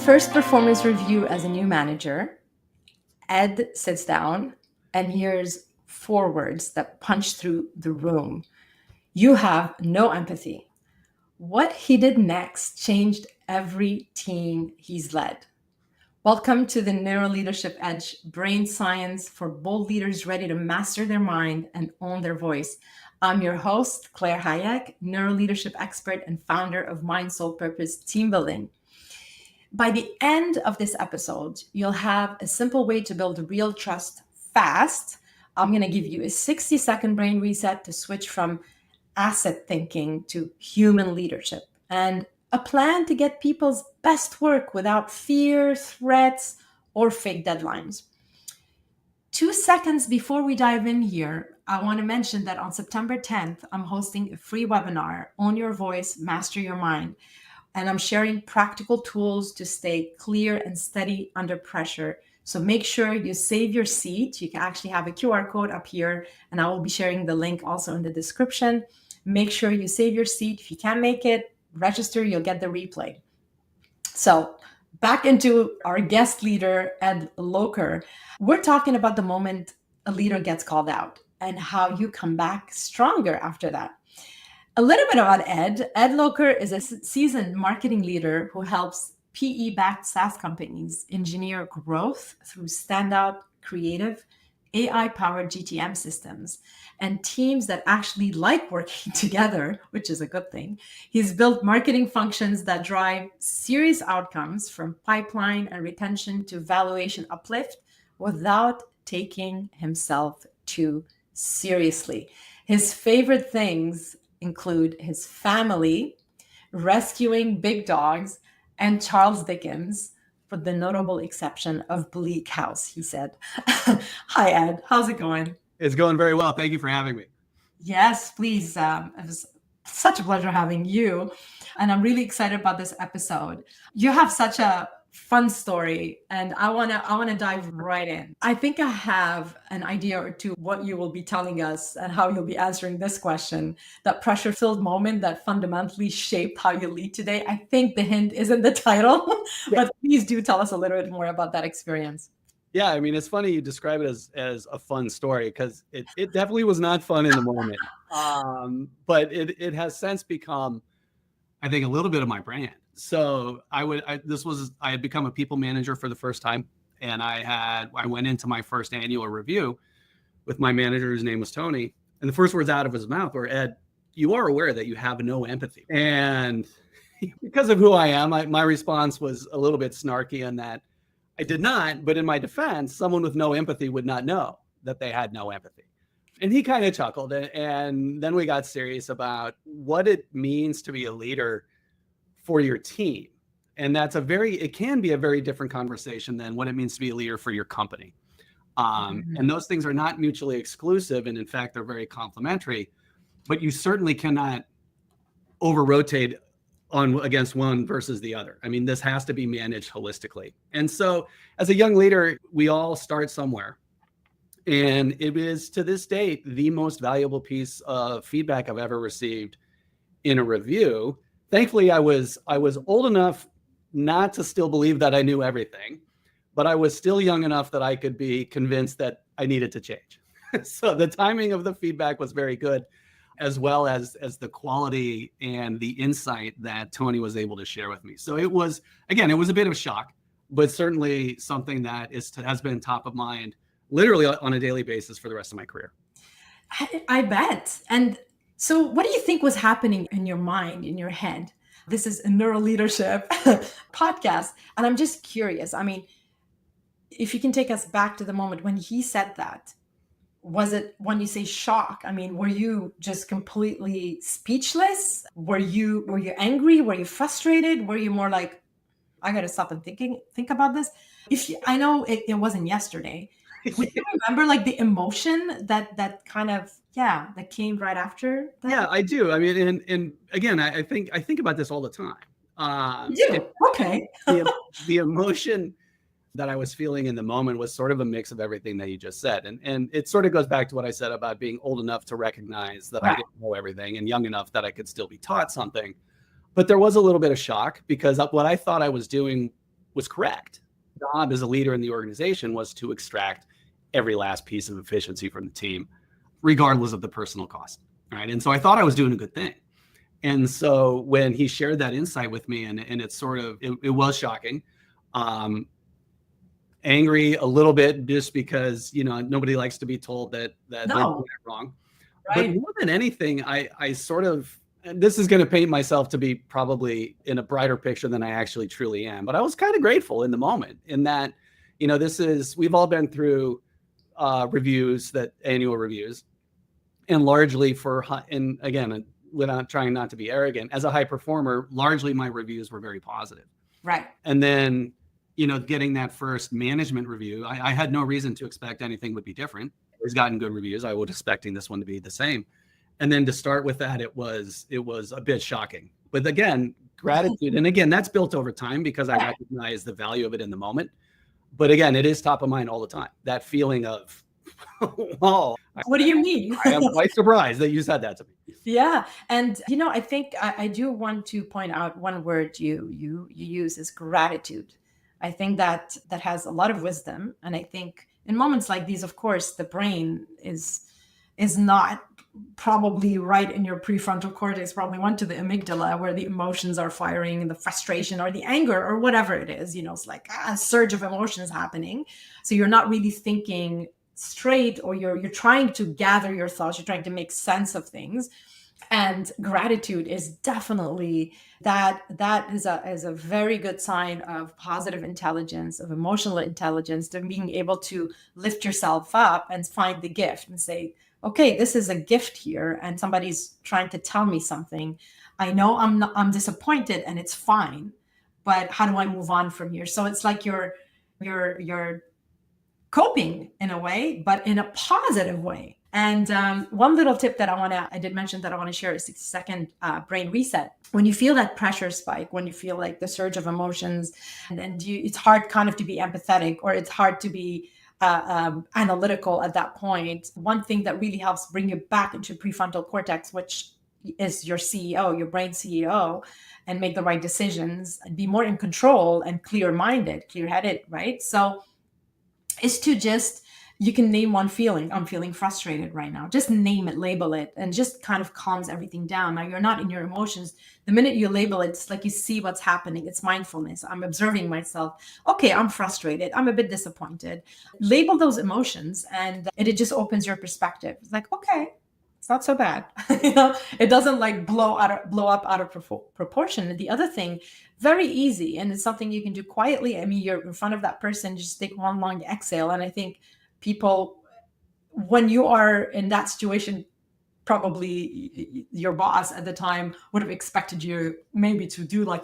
first performance review as a new manager, Ed sits down and hears 4 words that punch through the room. You have no empathy. What he did next changed every team he's led. Welcome to the NeuroLeadership Edge, brain science for bold leaders ready to master their mind and own their voice. I'm your host, Claire Hayek, neuroleadership expert and founder of Mind, Soul, Purpose Team Building. By the end of this episode, you'll have a simple way to build real trust fast. I'm going to give you a 60-second brain reset to switch from asset thinking to human leadership, and a plan to get people's best work without fear, threats, or fake deadlines. 2 seconds before we dive in here, I want to mention that on September 10th, I'm hosting a free webinar, Own Your Voice, Master Your Mind. And I'm sharing practical tools to stay clear and steady under pressure. So make sure you save your seat. You can actually have a QR code up here, and I will be sharing the link also in the description. Make sure you save your seat. If you can't make it, register, you'll get the replay. So back into our guest leader, Ed Locher. We're talking about the moment a leader gets called out and how you come back stronger after that. A little bit about Ed. Ed Locher is a seasoned marketing leader who helps PE-backed SaaS companies engineer growth through standout, creative, AI-powered GTM systems and teams that actually like working together, which is a good thing. He's built marketing functions that drive serious outcomes from pipeline and retention to valuation uplift without taking himself too seriously. His favorite things include his family, rescuing big dogs, and Charles Dickens, with the notable exception of Bleak House, he said. Hi, Ed. How's it going? It's going very well. Thank you for having me. Yes, please. It was such a pleasure having you. And I'm really excited about this episode. You have such a fun story, and I wanna dive right in. I think I have an idea or two what you will be telling us and how you'll be answering this question, that pressure-filled moment that fundamentally shaped how you lead today. I think the hint is in the title, but please do tell us a little bit more about that experience. Yeah, I mean, it's funny you describe it as a fun story, because it definitely was not fun in the moment. But it has since become, I think, a little bit of my brand. So I had become a people manager for the first time, and I went into my first annual review with my manager, whose name was Tony, and the first words out of his mouth were, "Ed, you are aware that you have no empathy." And because of who I am, my response was a little bit snarky in that I did not, but in my defense, someone with no empathy would not know that they had no empathy. And he kind of chuckled, and then we got serious about what it means to be a leader for your team. And it can be a very different conversation than what it means to be a leader for your company. And those things are not mutually exclusive. And in fact, they're very complementary, but you certainly cannot over-rotate against one versus the other. I mean, this has to be managed holistically. And so as a young leader, we all start somewhere. And it is, to this date, the most valuable piece of feedback I've ever received in a review. Thankfully, I was old enough not to still believe that I knew everything, but I was still young enough that I could be convinced that I needed to change. So the timing of the feedback was very good, as well as the quality and the insight that Tony was able to share with me. So it was a bit of a shock, but certainly something that has been top of mind literally on a daily basis for the rest of my career. I bet. And so what do you think was happening in your mind, in your head? This is a NeuroLeadership podcast. And I'm just curious. I mean, if you can take us back to the moment when he said that, was it, when you say shock, I mean, were you just completely speechless? Were you angry? Were you frustrated? Were you more like, I got to stop and think about this? I know it wasn't yesterday. Would you remember like the emotion that kind of, that came right after that? Yeah, I do. I mean, and again, I think about this all the time. You do? Okay. the emotion that I was feeling in the moment was sort of a mix of everything that you just said. And it sort of goes back to what I said about being old enough to recognize that I didn't know everything and young enough that I could still be taught something. But there was a little bit of shock, because what I thought I was doing was correct. The job as a leader in the organization was to extract every last piece of efficiency from the team, regardless of the personal cost. Right. And so I thought I was doing a good thing. And so when he shared that insight with me, and it's sort of, it was shocking, angry a little bit, just because, nobody likes to be told that they're doing it wrong. Right. But more than anything, I sort of, and this is going to paint myself to be probably in a brighter picture than I actually truly am, but I was kind of grateful in the moment, in that, we've all been through reviews, that annual reviews, and largely and again, without trying not to be arrogant, as a high performer, largely my reviews were very positive. Right. And then, getting that first management review, I had no reason to expect anything would be different. He's gotten good reviews. I was expecting this one to be the same. And then to start with that, it was a bit shocking. But again, gratitude. And again, that's built over time, because I recognize the value of it in the moment. But again, it is top of mind all the time. That feeling of, oh, what do you mean? I am quite surprised that you said that to me. Yeah. And, I think I do want to point out one word you use is gratitude. I think that has a lot of wisdom. And I think in moments like these, of course, the brain is not probably right in your prefrontal cortex, probably went to the amygdala, where the emotions are firing, and the frustration or the anger or whatever it is, it's like a surge of emotions happening. So you're not really thinking straight, or you're trying to gather your thoughts, you're trying to make sense of things. And gratitude is definitely that is a very good sign of positive intelligence, of emotional intelligence, to being able to lift yourself up and find the gift and say, okay, this is a gift here, and somebody's trying to tell me something. I know I'm disappointed, and it's fine, but how do I move on from here? So it's like you're coping in a way, but in a positive way. And one little tip that I did mention that I want to share is 60-second brain reset. When you feel that pressure spike, when you feel like the surge of emotions, and it's hard kind of to be empathetic, or it's hard to be analytical at that point. One thing that really helps bring you back into prefrontal cortex, which is your CEO, your brain CEO, and make the right decisions and be more in control and clear-headed, right? So is to just, you can name one feeling. I'm feeling frustrated right now. Just name it, label it, and just kind of calms everything down. Now, you're not in your emotions. The minute you label it, it's like you see what's happening. It's mindfulness. I'm observing myself. Okay, I'm frustrated. I'm a bit disappointed. Label those emotions, and it just opens your perspective. It's like, okay, it's not so bad. It doesn't like blow up out of proportion. And the other thing, very easy, and it's something you can do quietly. I mean, you're in front of that person, just take one long exhale. And I think people, when you are in that situation, probably your boss at the time would have expected you maybe to do like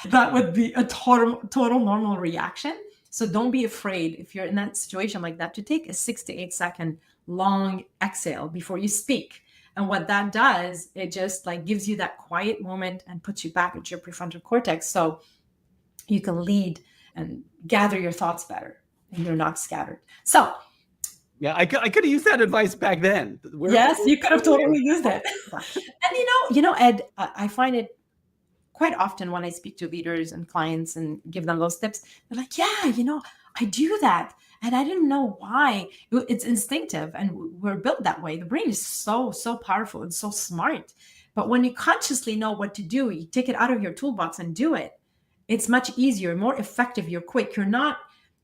that would be a total normal reaction. So don't be afraid, if you're in that situation like that, to take a 6 to 8 second long exhale before you speak. And what that does, it just like gives you that quiet moment and puts you back into your prefrontal cortex, so you can lead and gather your thoughts better, and you're not scattered. So yeah, I could have used that advice back then. Yes, you could have totally used it. And Ed, I find it quite often when I speak to leaders and clients and give them those tips, they're like, yeah, I do that. And I didn't know why. It's instinctive, and we're built that way. The brain is so powerful and so smart. But when you consciously know what to do, you take it out of your toolbox and do it. It's much easier, more effective. You're quick. You're not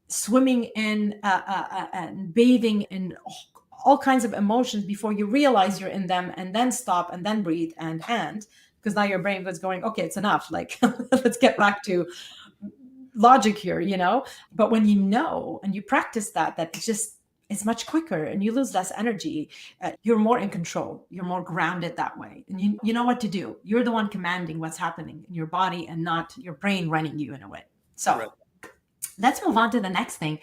swimming in and bathing in all kinds of emotions before you realize you're in them, and then stop and then breathe and because now your brain was going, okay, it's enough. Like, let's get back to logic here, But when you know and you practice that it's much quicker, and you lose less energy. You're more in control. You're more grounded that way. And you know what to do. You're the one commanding what's happening in your body, and not your brain running you in a way. So Let's move on to the next thing.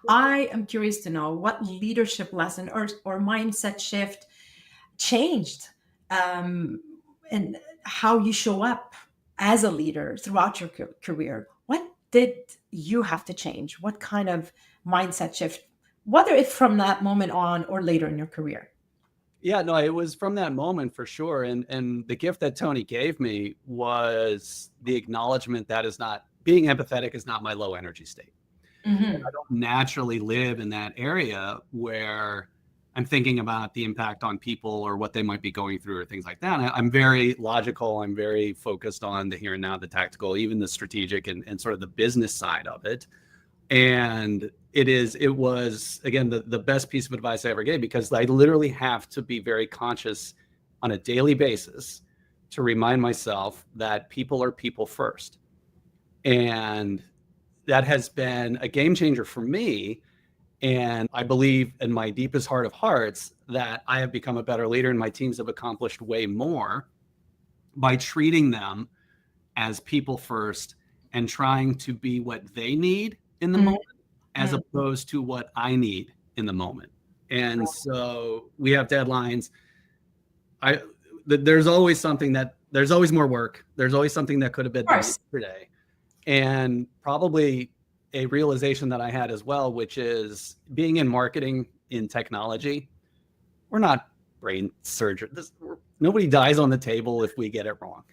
I am curious to know what leadership lesson or mindset shift changed and how you show up as a leader throughout your career. What did you have to change? What kind of mindset shift, whether it's from that moment on or later in your career? Yeah, no, it was from that moment for sure. And the gift that Tony gave me was the acknowledgement that is not being empathetic is not my low energy state. Mm-hmm. I don't naturally live in that area where I'm thinking about the impact on people or what they might be going through or things like that. I'm very logical. I'm very focused on the here and now, the tactical, even the strategic and sort of the business side of it. And it was, again, the best piece of advice I ever gave, because I literally have to be very conscious on a daily basis to remind myself that people are people first. And that has been a game changer for me. And I believe in my deepest heart of hearts that I have become a better leader and my teams have accomplished way more by treating them as people first and trying to be what they need in the Mm-hmm. moment as opposed to what I need in the moment. And so we have deadlines. There's always there's always more work. There's always something that could have been done yesterday. And probably a realization that I had as well, which is being in marketing in technology, we're not brain surgeons. Nobody dies on the table if we get it wrong.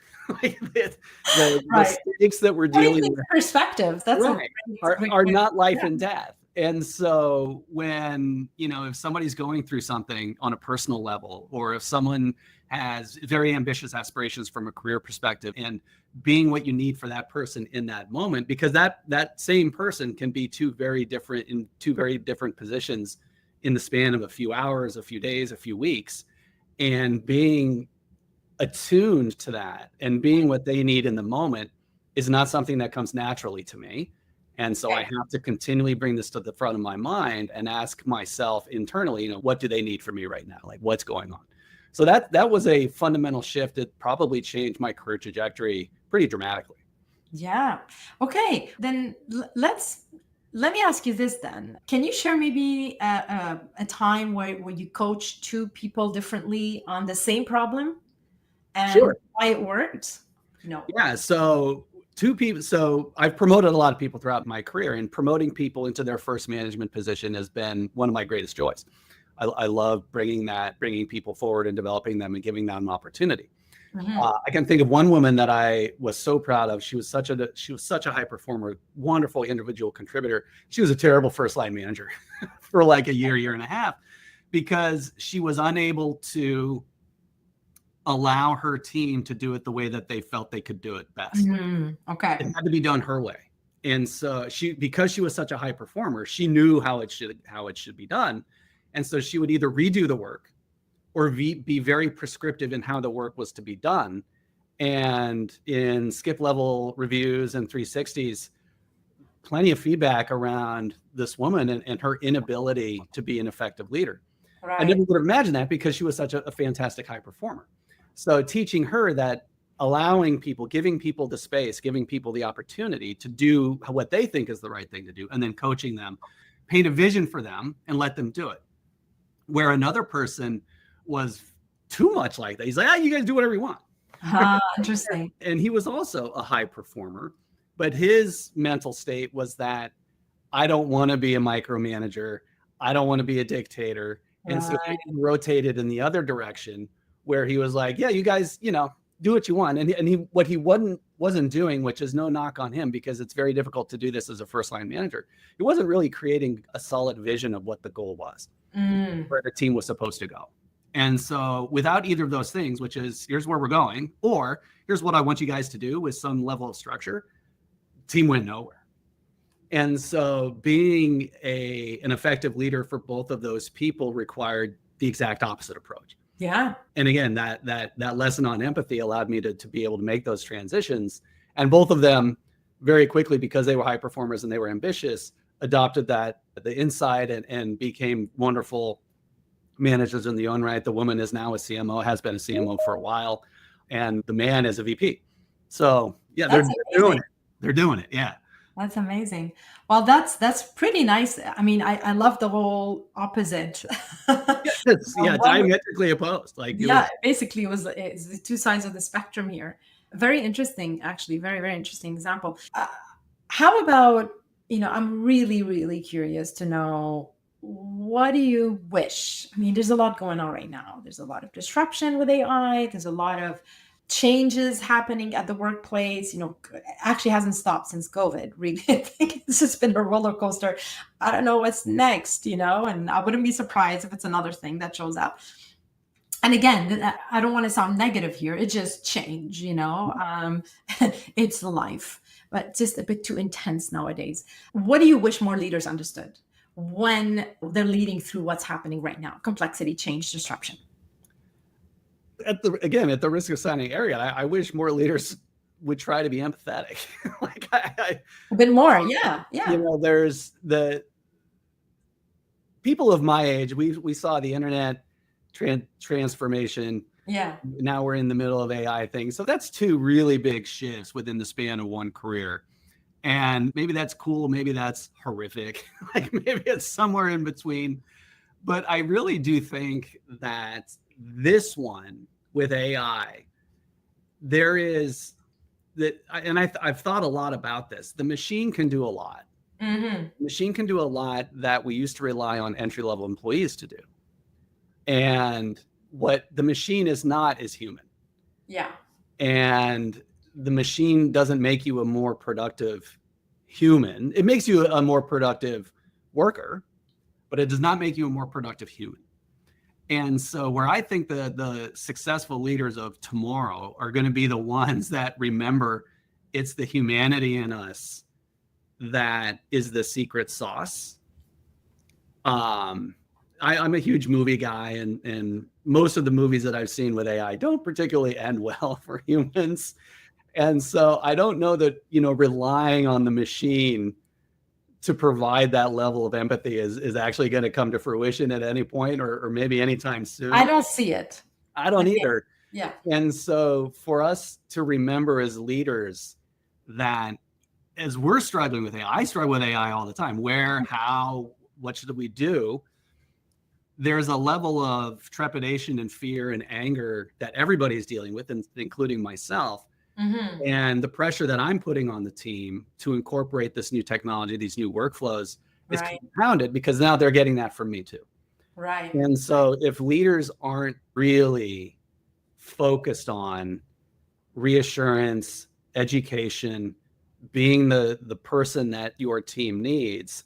Like the mistakes that we're dealing with, perspective, that's right, are not life and death. And so when, if somebody's going through something on a personal level, or if someone has very ambitious aspirations from a career perspective, and being what you need for that person in that moment, because that same person can be two very different positions in the span of a few hours, a few days, a few weeks, and being attuned to that and being what they need in the moment is not something that comes naturally to me. And so I have to continually bring this to the front of my mind and ask myself internally, what do they need from me right now? Like, what's going on? So that was a fundamental shift. It probably changed my career trajectory pretty dramatically. Yeah. Okay. Then let me ask you this then. Can you share maybe a time where you coach two people differently on the same problem and why it worked? Yeah. So two people. So I've promoted a lot of people throughout my career, and promoting people into their first management position has been one of my greatest joys. I love bringing people forward and developing them and giving them an opportunity. Mm-hmm. I can think of one woman that I was so proud of. She was such a high performer, wonderful individual contributor. She was a terrible first line manager for like a year and a half, because she was unable to allow her team to do it the way that they felt they could do it best. Mm-hmm. Okay. It had to be done her way. And so because she was such a high performer, she knew how it should be done. And so she would either redo the work or be very prescriptive in how the work was to be done. And in skip level reviews and 360s, plenty of feedback around this woman and her inability to be an effective leader. Right. I never would have imagined that, because she was such a fantastic high performer. So teaching her that allowing people, giving people the space, giving people the opportunity to do what they think is the right thing to do, and then coaching them, paint a vision for them and let them do it. Where another person was too much like that. He's like, you guys do whatever you want. Interesting. And he was also a high performer, but his mental state was that I don't want to be a micromanager. I don't want to be a dictator. Right. And so he rotated in the other direction, where he was like, yeah, you guys, do what you want. And what he wasn't doing, which is no knock on him, because it's very difficult to do this as a first line manager. He wasn't really creating a solid vision of what the goal was, where the team was supposed to go. And so without either of those things, which is here's where we're going, or here's what I want you guys to do with some level of structure, team went nowhere. And so being an effective leader for both of those people required the exact opposite approach. Yeah. And again, that lesson on empathy allowed me to be able to make those transitions. And both of them very quickly, because they were high performers and they were ambitious, adopted the insight and became wonderful managers in their own right. The woman is now a CMO, has been a CMO for a while, and the man is a VP. So yeah, they're doing it. They're doing it. Yeah. That's amazing. Well, that's pretty nice. I mean, I love the whole opposite. Diametrically opposed. Basically it's the two sides of the spectrum here. Very interesting, actually. Very, very interesting example. How about, I'm really, really curious to know what do you wish? I mean, there's a lot going on right now. There's a lot of disruption with AI. There's a lot of changes happening at the workplace. Actually hasn't stopped since COVID. Really, I think this has been a roller coaster. I don't know what's next, and I wouldn't be surprised if it's another thing that shows up. And again, I don't want to sound negative here. It's just change, it's life, but just a bit too intense nowadays. What do you wish more leaders understood when they're leading through what's happening right now? Complexity, change, disruption. At the risk of sounding arrogant, I wish more leaders would try to be empathetic. A bit more. Yeah. There's the people of my age, we saw the internet transformation. Yeah. Now we're in the middle of AI things. So that's two really big shifts within the span of one career. And maybe that's cool. Maybe that's horrific. Maybe it's somewhere in between. But I really do think that this one with AI, there is that, and I've thought a lot about this. The machine can do a lot. Mm-hmm. The machine can do a lot that we used to rely on entry-level employees to do. And what the machine is not is human. Yeah. And the machine doesn't make you a more productive human. It makes you a more productive worker, but it does not make you a more productive human. And so where I think the successful leaders of tomorrow are going to be the ones that remember it's the humanity in us that is the secret sauce. I'm a huge movie guy, and most of the movies that I've seen with AI don't particularly end well for humans. And so I don't know that, relying on the machine to provide that level of empathy is actually going to come to fruition at any point or maybe anytime soon. I don't see it. I don't either. Yeah. And so for us to remember as leaders that as we're struggling with AI, I struggle with AI all the time. Where, how, what should we do? There's a level of trepidation and fear and anger that everybody's dealing with, including myself. Mm-hmm. And the pressure that I'm putting on the team to incorporate this new technology, these new workflows, is compounded because now they're getting that from me too. Right. And so if leaders aren't really focused on reassurance, education, being the person that your team needs,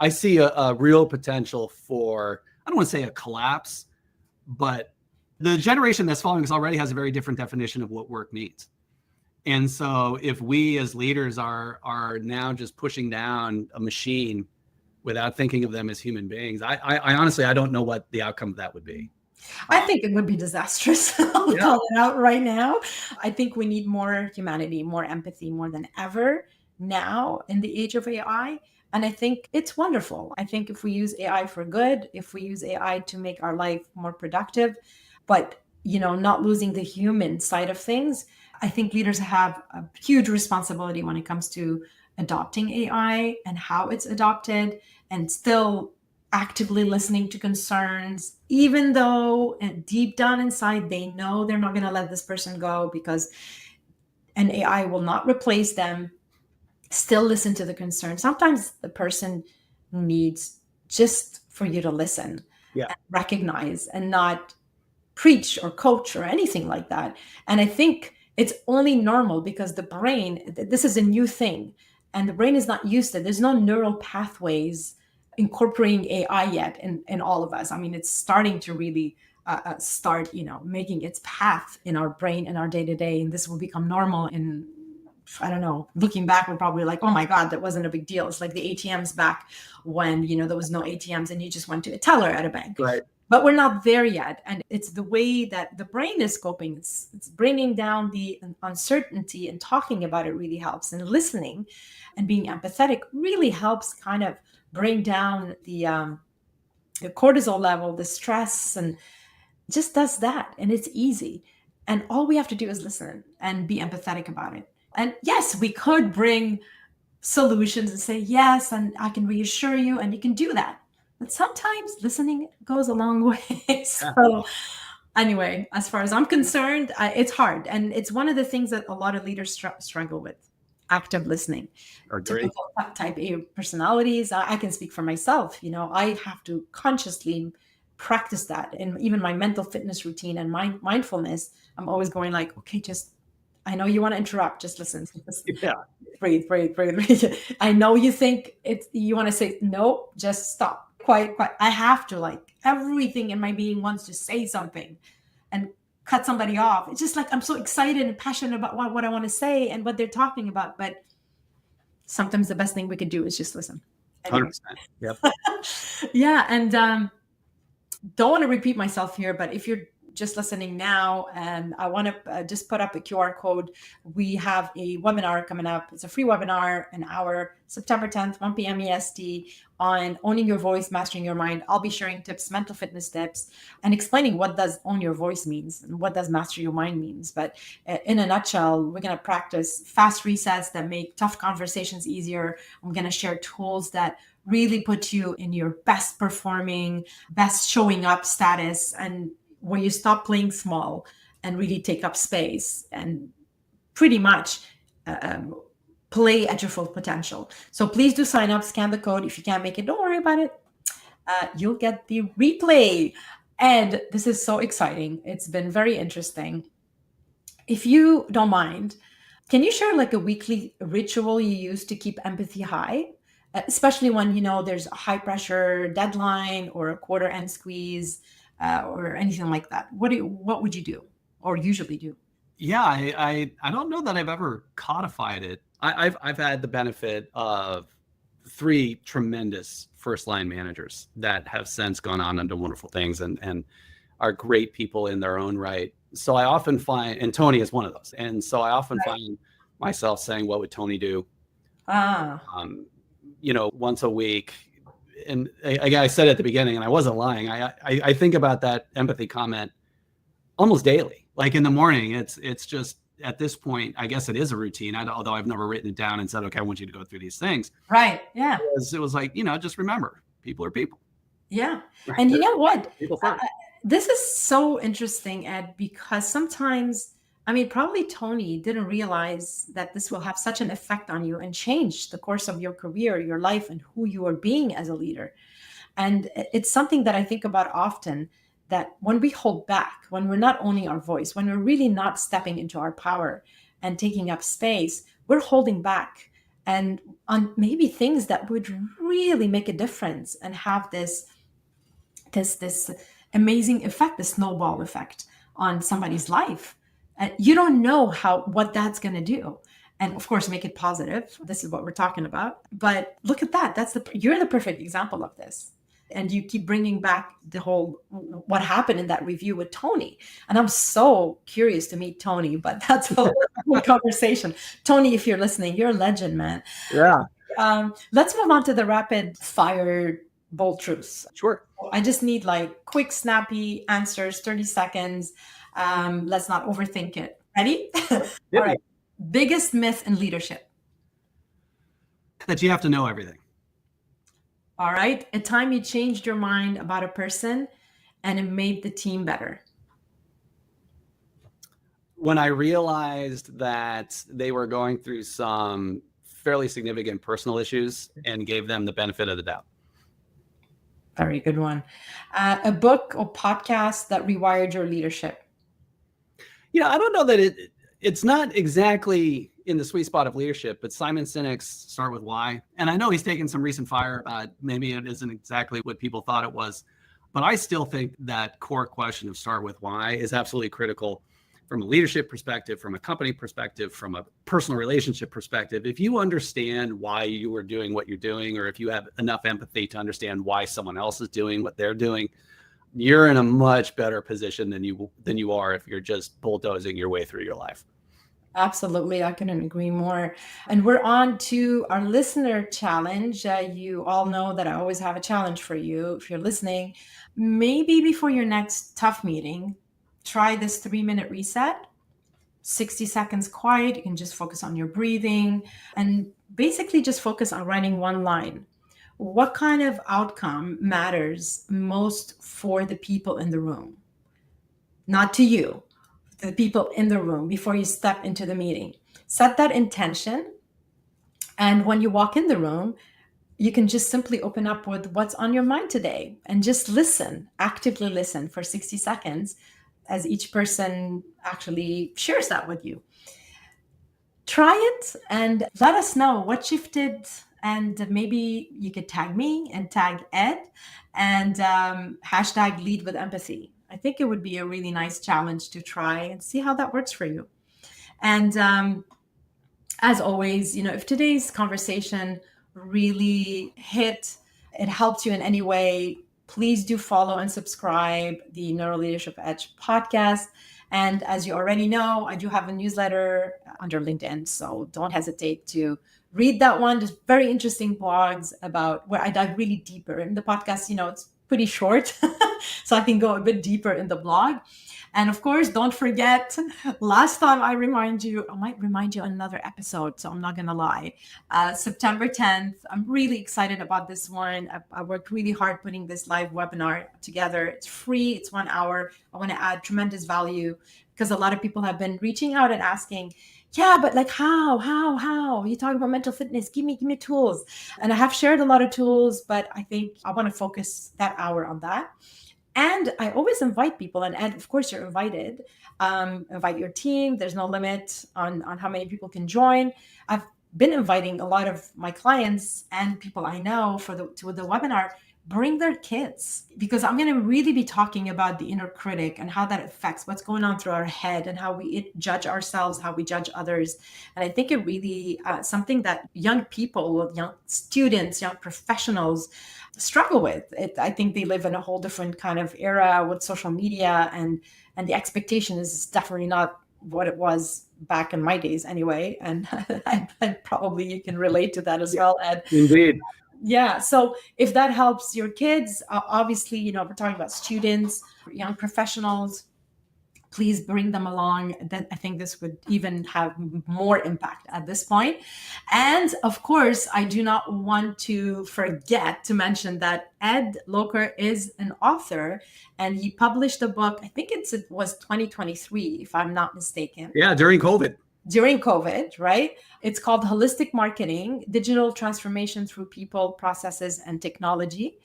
I see a real potential for, I don't want to say a collapse, but the generation that's following us already has a very different definition of what work means. And so if we as leaders are now just pushing down a machine without thinking of them as human beings, I honestly, I don't know what the outcome of that would be. I think it would be disastrous. I'll call it out right now. I think we need more humanity, more empathy, more than ever now in the age of AI. And I think it's wonderful. I think if we use AI for good, if we use AI to make our life more productive, but not losing the human side of things, I think leaders have a huge responsibility when it comes to adopting AI and how it's adopted, and still actively listening to concerns, even though deep down inside they know they're not going to let this person go because an AI will not replace them. Still listen to the concern. Sometimes the person needs just for you to listen, and recognize, and not preach or coach or anything like that. And I think it's only normal because the brain, this is a new thing, and the brain is not used to it. There's no neural pathways incorporating AI yet in all of us. I mean, it's starting to really start, making its path in our brain and our day-to-day. And this will become normal in, I don't know, looking back, we're probably like, oh my God, that wasn't a big deal. It's like the ATMs back when, there was no ATMs and you just went to a teller at a bank. Right. But we're not there yet. And it's the way that the brain is coping. It's bringing down the uncertainty, and talking about it really helps. And listening and being empathetic really helps kind of bring down the cortisol level, the stress, and just does that. And it's easy. And all we have to do is listen and be empathetic about it. And yes, we could bring solutions and say, yes, and I can reassure you, and you can do that. But sometimes listening goes a long way. So anyway, as far as I'm concerned, it's hard. And it's one of the things that a lot of leaders struggle with. active listening. Agree. Typical type A personalities, I can speak for myself. I have to consciously practice that. And even my mental fitness routine and mindfulness, I'm always going like, okay, I know you want to interrupt, just listen. Yeah. Breathe. I know you think you want to say, no, just stop. Quiet. I have to, like, everything in my being wants to say something and cut somebody off. It's just like, I'm so excited and passionate about what I want to say and what they're talking about. But sometimes the best thing we could do is just listen. Anyway. 100%. Yep. Yeah. And don't want to repeat myself here, but if you're just listening now, and I want to just put up a QR code. We have a webinar coming up. It's a free webinar, an hour, September 10th, 1 p.m. EST, on owning your voice, mastering your mind. I'll be sharing tips, mental fitness tips, and explaining what does own your voice means and what does master your mind means. But in a nutshell, we're going to practice fast resets that make tough conversations easier. I'm going to share tools that really put you in your best performing, best showing up status, and where you stop playing small and really take up space and pretty much play at your full potential. So please do sign up, scan the code. If you can't make it, don't worry about it. You'll get the replay. And this is so exciting. It's been very interesting. If you don't mind, can you share like a weekly ritual you use to keep empathy high? Especially when, there's a high pressure deadline or a quarter end squeeze or anything like that. What would you do or usually do? Yeah, I don't know that I've ever codified it. I've had the benefit of 3 tremendous first line managers that have since gone on and done wonderful things and are great people in their own right. So I often find, and Tony is one of those. And so I often find myself saying, what would Tony do? Once a week. And again, I said at the beginning, and I wasn't lying. I think about that empathy comment almost daily. Like in the morning, it's just at this point, I guess it is a routine. Although I've never written it down and said, okay, I want you to go through these things. Right. Yeah. It was like, just remember, people are people. Yeah. Right. And you know what? People first. This is so interesting, Ed, because sometimes, probably Tony didn't realize that this will have such an effect on you and change the course of your career, your life, and who you are being as a leader. And it's something that I think about often, that when we hold back, when we're not owning our voice, when we're really not stepping into our power and taking up space, we're holding back and on maybe things that would really make a difference and have this amazing effect, the snowball effect on somebody's life. You don't know what that's going to do. And of course, make it positive. This is what we're talking about. But look at that. You're the perfect example of this. And you keep bringing back the whole, what happened in that review with Tony. And I'm so curious to meet Tony, but that's a whole conversation. Tony, if you're listening, you're a legend, man. Yeah. Let's move on to the rapid fire bold truths. Sure. I just need like quick, snappy answers, 30 seconds. Let's not overthink it. Ready? Yeah. All right. Biggest myth in leadership? That you have to know everything. All right. A time you changed your mind about a person and it made the team better? When I realized that they were going through some fairly significant personal issues and gave them the benefit of the doubt. Very good one. A book or podcast that rewired your leadership? I don't know that it's not exactly in the sweet spot of leadership, but Simon Sinek's Start With Why. And I know he's taken some recent fire. Maybe it isn't exactly what people thought it was, but I still think that core question of Start With Why is absolutely critical from a leadership perspective, from a company perspective, from a personal relationship perspective. If you understand why you are doing what you're doing, or if you have enough empathy to understand why someone else is doing what they're doing, you're in a much better position than you are if you're just bulldozing your way through your life. Absolutely. I couldn't agree more. And we're on to our listener challenge. You all know that I always have a challenge for you. If you're listening, maybe before your next tough meeting, try this 3-minute reset, 60 seconds quiet. You can just focus on your breathing and basically just focus on writing one line. What kind of outcome matters most for the people in the room? Not to you, the people in the room before you step into the meeting. Set that intention And when you walk in the room, you can just simply open up with what's on your mind today and just listen, actively listen for 60 seconds as each person actually shares that with you. Try it and let us know what shifted. And maybe you could tag me and tag Ed and hashtag lead with empathy. I think it would be a really nice challenge to try and see how that works for you. And as always, if today's conversation really hit, it helped you in any way, please do follow and subscribe the NeuroLeadership Edge podcast. And as you already know, I do have a newsletter under LinkedIn, so don't hesitate to read that one. There's very interesting blogs about where I dive really deeper. In the podcast, it's pretty short, so I can go a bit deeper in the blog. And of course, don't forget, last time I might remind you on another episode, so I'm not going to lie. September 10th, I'm really excited about this one. I worked really hard putting this live webinar together. It's free, it's 1 hour. I want to add tremendous value because a lot of people have been reaching out and asking, yeah, but like how you talk about mental fitness, give me tools. And I have shared a lot of tools, but I think I want to focus that hour on that. And I always invite people, and of course you're invited. Invite your team. There's no limit on how many people can join. I've been inviting a lot of my clients and people I know to the webinar. Bring their kids, because I'm going to really be talking about the inner critic and how that affects what's going on through our head and how we judge ourselves, how we judge others. And I think it really something that young people, young students, young professionals struggle with it. I think they live in a whole different kind of era with social media, and the expectation is definitely not what it was back in my days anyway. And, and probably you can relate to that as well, Ed. Indeed. Yeah. So if that helps your kids, obviously, we're talking about students, young professionals, please bring them along. That I think this would even have more impact at this point. And of course, I do not want to forget to mention that Ed Locher is an author, and he published a book. I think it was 2023, if I'm not mistaken. Yeah, during COVID. During COVID, right? It's called Holistic Marketing, Digital Transformation Through People, Processes, and Technology.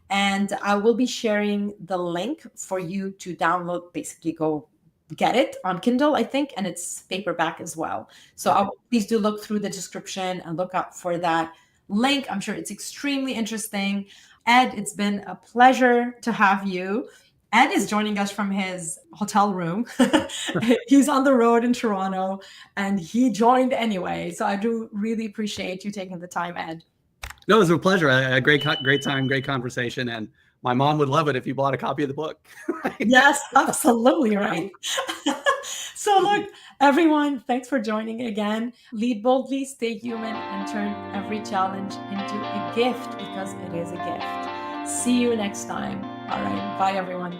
And I will be sharing the link for you to download, basically go get it on Kindle, I think, and it's paperback as well. So please do look through the description and look up for that link. I'm sure it's extremely interesting. Ed, it's been a pleasure to have you. Ed is joining us from his hotel room. He's on the road in Toronto, and he joined anyway. So I do really appreciate you taking the time, Ed. No, it was a pleasure. A great time, great conversation. And my mom would love it if you bought a copy of the book. Yes, absolutely right. So look, everyone, thanks for joining again. Lead boldly, stay human, and turn every challenge into a gift, because it is a gift. See you next time. All right. Bye, everyone.